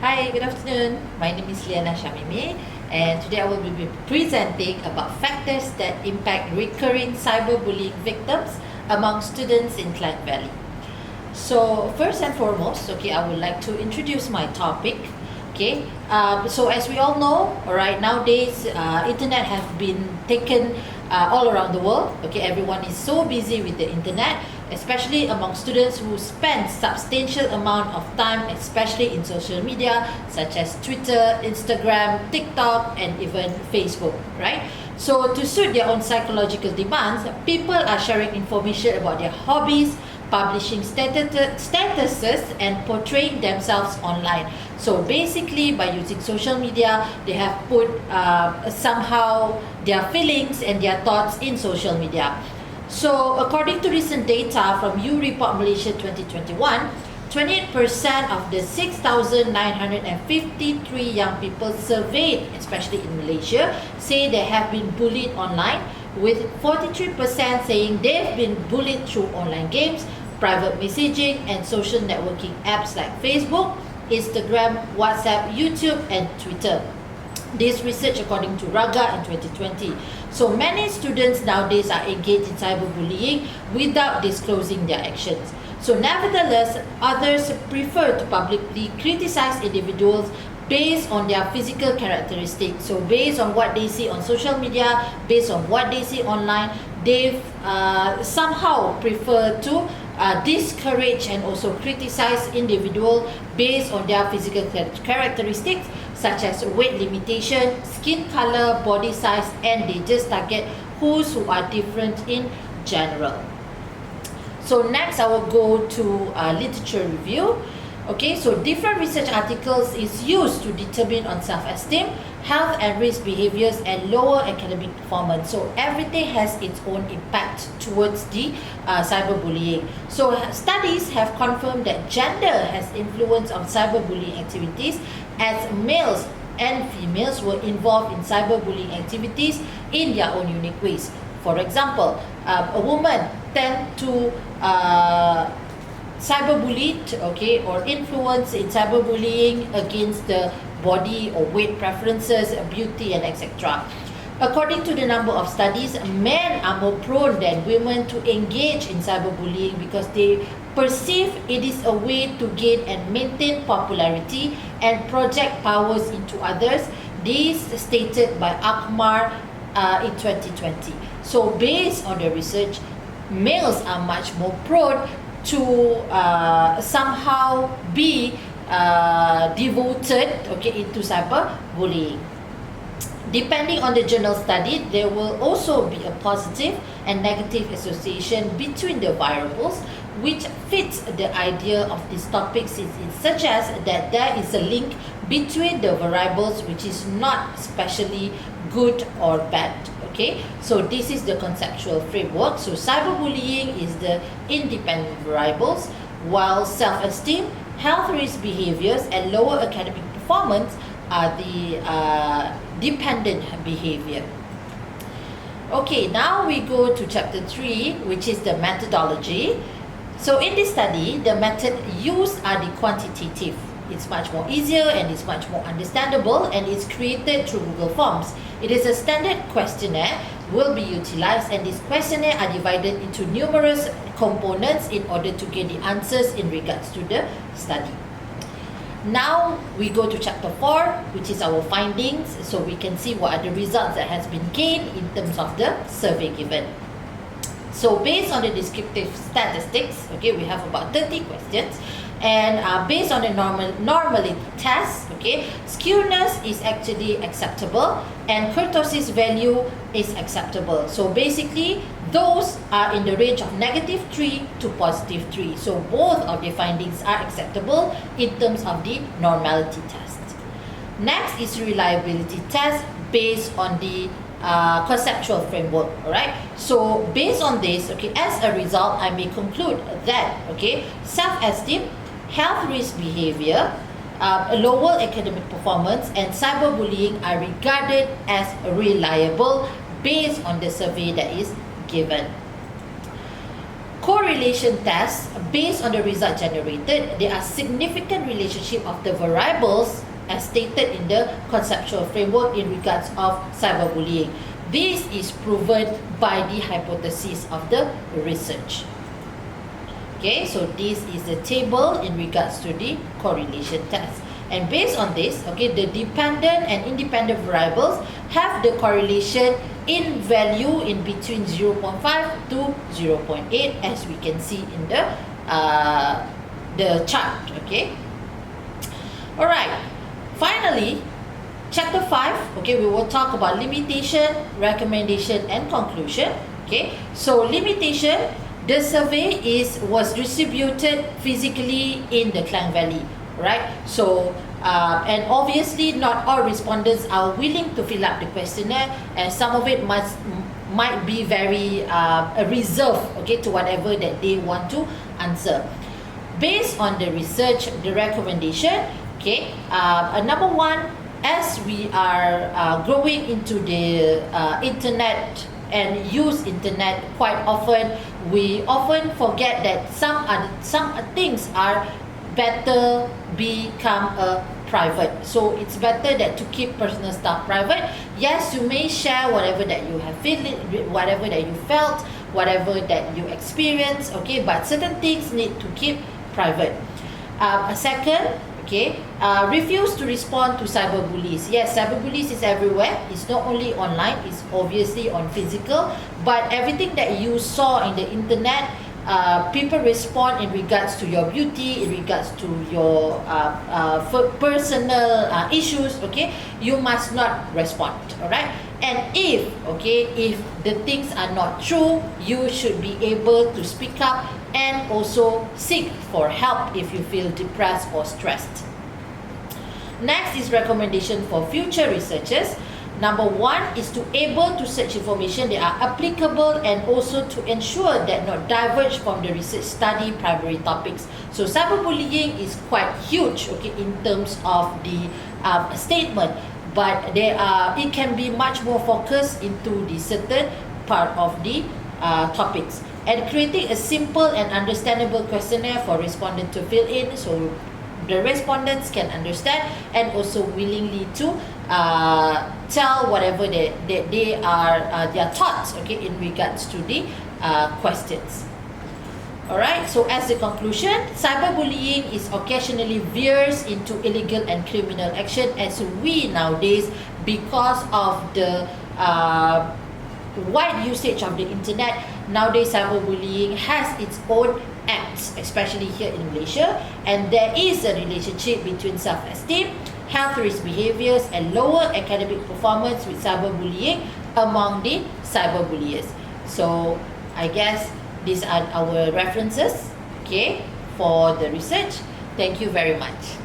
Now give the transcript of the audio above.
Hi, good afternoon. My name is Liyana Shamimi, and today I will be presenting about factors that impact recurring cyberbullying victims among students in Klang Valley. So first and foremost, I would like to introduce my topic. So as we all know, alright, nowadays internet have been taken all around the world. Everyone is so busy with the internet, especially among students who spend substantial amount of time, especially in social media such as Twitter, Instagram, TikTok, and even Facebook, right? So to suit their own psychological demands, people are sharing information about their hobbies, publishing statuses, and portraying themselves online. So basically, by using social media, they have put somehow their feelings and their thoughts in social media. So according to recent data from U Report Malaysia 2021, 28% of the 6,953 young people surveyed, especially in Malaysia, say they have been bullied online, with 43% saying they've been bullied through online games, private messaging, and social networking apps like Facebook, Instagram, WhatsApp, YouTube, and Twitter. This research according to Raga in 2020. So many students nowadays are engaged in cyberbullying without disclosing their actions. So nevertheless, others prefer to publicly criticize individuals based on their physical characteristics. So based on what they see on social media, based on what they see online, they somehow prefer to discourage and also criticize individuals based on their physical characteristics such as weight limitation, skin color, body size, and they just target those who are different in general. So next I will go to literature review. So different research articles is used to determine on self-esteem, health and risk behaviors, and lower academic performance. So everything has its own impact towards the cyberbullying. So studies have confirmed that gender has influence on cyberbullying activities, as males and females were involved in cyberbullying activities in their own unique ways. For example, a woman tend to cyberbullied, or influence in cyberbullying against the body or weight preferences, beauty, and etc. According to the number of studies, men are more prone than women to engage in cyberbullying because they perceive it is a way to gain and maintain popularity and project powers into others. This stated by Akmar in 2020. So based on the research, males are much more prone to somehow be devoted into cyberbullying. Depending on the journal study, there will also be a positive and negative association between the variables, which fits the idea of these topics, such as that there is a link between the variables which is not especially good or bad. So this is the conceptual framework. So cyberbullying is the independent variables, while self-esteem, health risk behaviors, and lower academic performance are the dependent behavior. Now we go to chapter 3, which is the methodology. So in this study, the method used are the quantitative. It's much more easier and it's much more understandable, and it's created through Google Forms. It is a standard questionnaire will be utilized, and this questionnaire are divided into numerous components in order to get the answers in regards to the study. Now we go to chapter 4, which is our findings, so we can see what are the results that has been gained in terms of the survey given. So based on the descriptive statistics, we have about 30 questions, and based on the normality test, skewness is actually acceptable, and kurtosis value is acceptable. So basically, those are in the range of -3 to +3. So both of the findings are acceptable in terms of the normality test. Next is reliability test based on the conceptual framework. So based on this, as a result, I may conclude that self-esteem, health risk behavior, lower academic performance, and cyberbullying are regarded as reliable based on the survey that is given. correlation test, based on the result generated, there are significant relationship of the variables as stated in the conceptual framework in regards of cyberbullying. This is proven by the hypothesis of the research. Okay, so this is the table in regards to the correlation test. And based on this, okay, the dependent and independent variables have the correlation in value in between 0.5 to 0.8, as we can see in the chart. Okay. All right. Finally, chapter 5. Okay, we will talk about limitation, recommendation, and conclusion. Okay. So limitation, the survey was distributed physically in the Klang Valley. Right, so and obviously not all respondents are willing to fill up the questionnaire, and some of it might be very reserved, okay, to whatever that they want to answer. Based on the research, the recommendation, okay, number one, as we are growing into the internet and use internet quite often, we often forget that some things are better become private. So it's better that to keep personal stuff private. Yes, you may share whatever that you have whatever that you felt, whatever that you experienced, okay, but certain things need to keep private. A second, okay, refuse to respond to cyberbullies. Yes, cyberbullies is everywhere. It's not only online, it's obviously on physical, but everything that you saw in the internet, people respond in regards to your beauty, in regards to your personal issues, okay, you must not respond, all right? And if the things are not true, you should be able to speak up and also seek for help if you feel depressed or stressed. Next is recommendation for future researchers. Number one is to able to search information that are applicable and also to ensure that not diverge from the research study primary topics. So cyberbullying is quite huge, okay, in terms of the statement, but it can be much more focused into the certain part of the topics. And creating a simple and understandable questionnaire for respondents to fill in, so the respondents can understand and also willingly to tell whatever they are their thoughts, okay, in regards to the questions. Alright, so as the conclusion, cyberbullying is occasionally veers into illegal and criminal action, as we nowadays, because of the wide usage of the internet, nowadays cyberbullying has its own acts, especially here in Malaysia, and there is a relationship between self-esteem, health risk behaviors, and lower academic performance with cyberbullying among the cyberbulliers. So I guess these are our references, okay, for the research. Thank you very much.